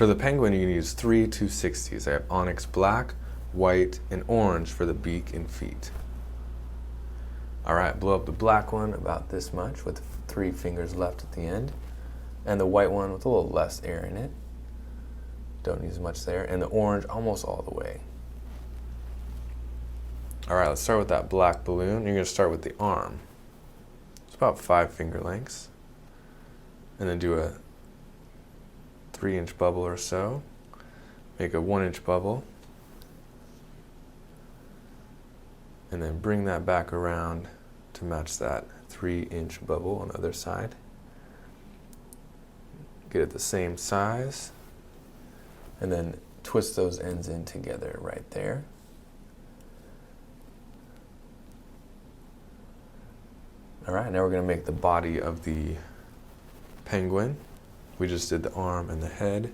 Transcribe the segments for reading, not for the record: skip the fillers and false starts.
For the penguin, you can use 3 260s. I have Onyx Black, white, and orange for the beak and feet. All right, blow up the black one about this much with 3 fingers left at the end, and the white one with a little less air in it. Don't need as much there, and the orange almost all the way. All right, let's start with that black balloon. You're gonna start with the arm. It's about 5 finger lengths, and then do a 3-inch bubble or so. Make a 1-inch bubble, and then bring that back around to match that 3-inch bubble on the other side. Get it the same size, and then twist those ends in together right there. All right, now we're going to make the body of the penguin. We just did the arm and the head,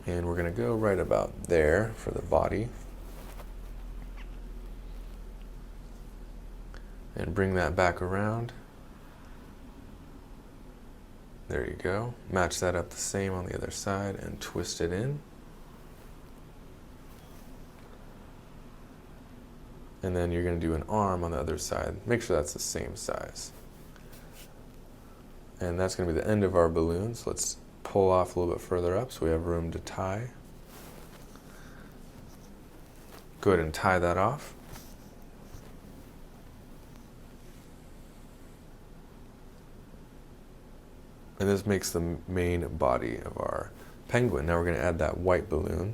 and we're going to go right about there for the body. And bring that back around. There you go. Match that up the same on the other side and twist it in. And then you're going to do an arm on the other side. Make sure that's the same size. And that's going to be the end of our balloon. So let's pull off a little bit further up so we have room to tie. Go ahead and tie that off. And this makes the main body of our penguin. Now we're going to add that white balloon.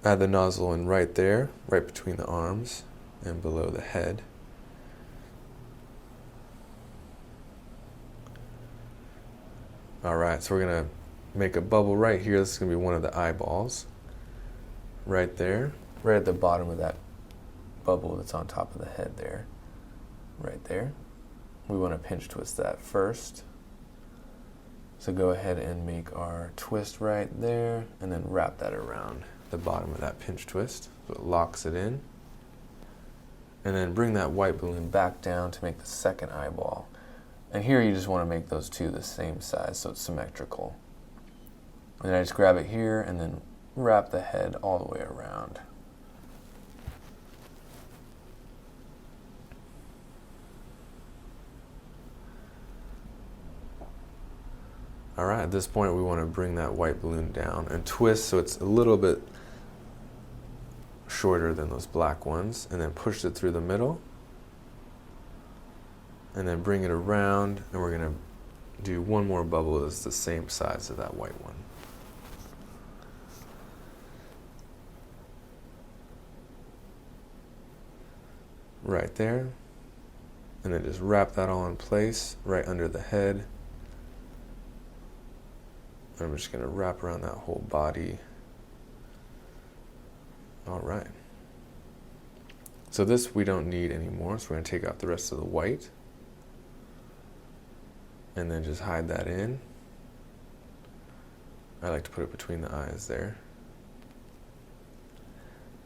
Add the nozzle in right there, right between the arms and below the head. All right, so we're going to make a bubble right here. This is going to be one of the eyeballs. Right there, right at the bottom of that bubble that's on top of the head there. Right there. We want to pinch twist that first. So go ahead and make our twist right there, and then wrap that around the bottom of that pinch twist so it locks it in. And then bring that white balloon back down to make the second eyeball. And here you just want to make those two the same size so it's symmetrical. And then I just grab it here and then wrap the head all the way around. All right, at this point we want to bring that white balloon down and twist so it's a little bit shorter than those black ones, and then push it through the middle, and then bring it around, and we're going to do one more bubble that's the same size as that white one. Right there, and then just wrap that all in place right under the head. I'm just going to wrap around that whole body. All right. So this we don't need anymore, so we're going to take out the rest of the white. And then just hide that in. I like to put it between the eyes there.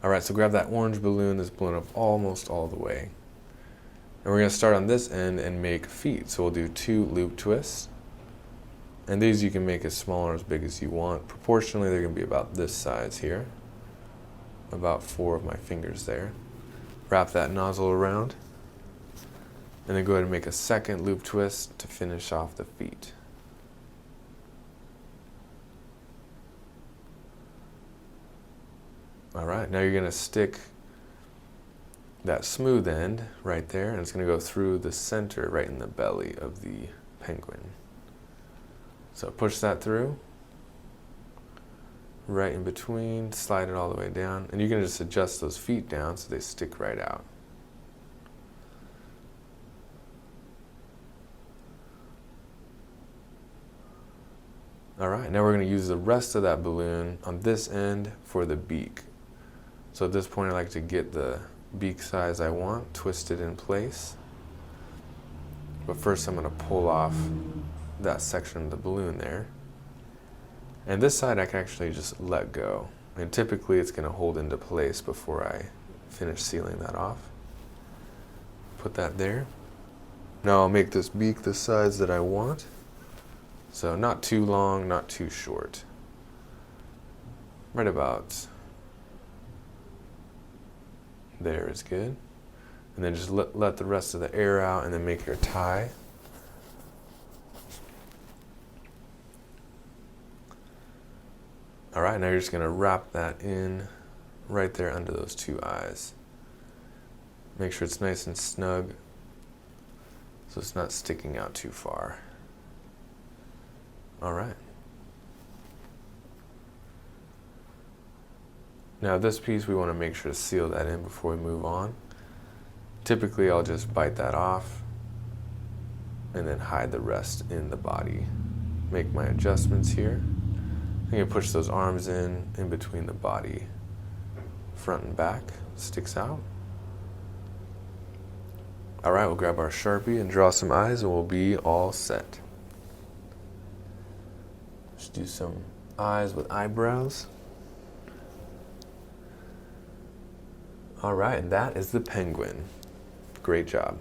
All right, so grab that orange balloon that's blown up almost all the way. And we're going to start on this end and make feet. So we'll do 2 loop twists. And these you can make as small or as big as you want. Proportionally, they're going to be about this size here. About 4 of my fingers there. Wrap that nozzle around. And then go ahead and make a second loop twist to finish off the feet. All right, now you're going to stick that smooth end right there, and it's going to go through the center right in the belly of the penguin. So push that through, right in between, slide it all the way down, and you can just adjust those feet down so they stick right out. All right, now we're going to use the rest of that balloon on this end for the beak. So at this point I like to get the beak size I want, twist it in place. But first I'm going to pull off that section of the balloon there. And this side I can actually just let go. And typically it's going to hold into place before I finish sealing that off. Put that there. Now I'll make this beak the size that I want. So not too long, not too short. Right about there is good. And then just let the rest of the air out and then make your tie. All right, now you're just gonna wrap that in right there under those two eyes. Make sure it's nice and snug so it's not sticking out too far. All right. Now this piece, we want to make sure to seal that in before we move on. Typically, I'll just bite that off and then hide the rest in the body. Make my adjustments here. I'm going to push those arms in between the body. Front and back, sticks out. All right, we'll grab our Sharpie and draw some eyes and we'll be all set. Just do some eyes with eyebrows. All right, and that is the penguin. Great job.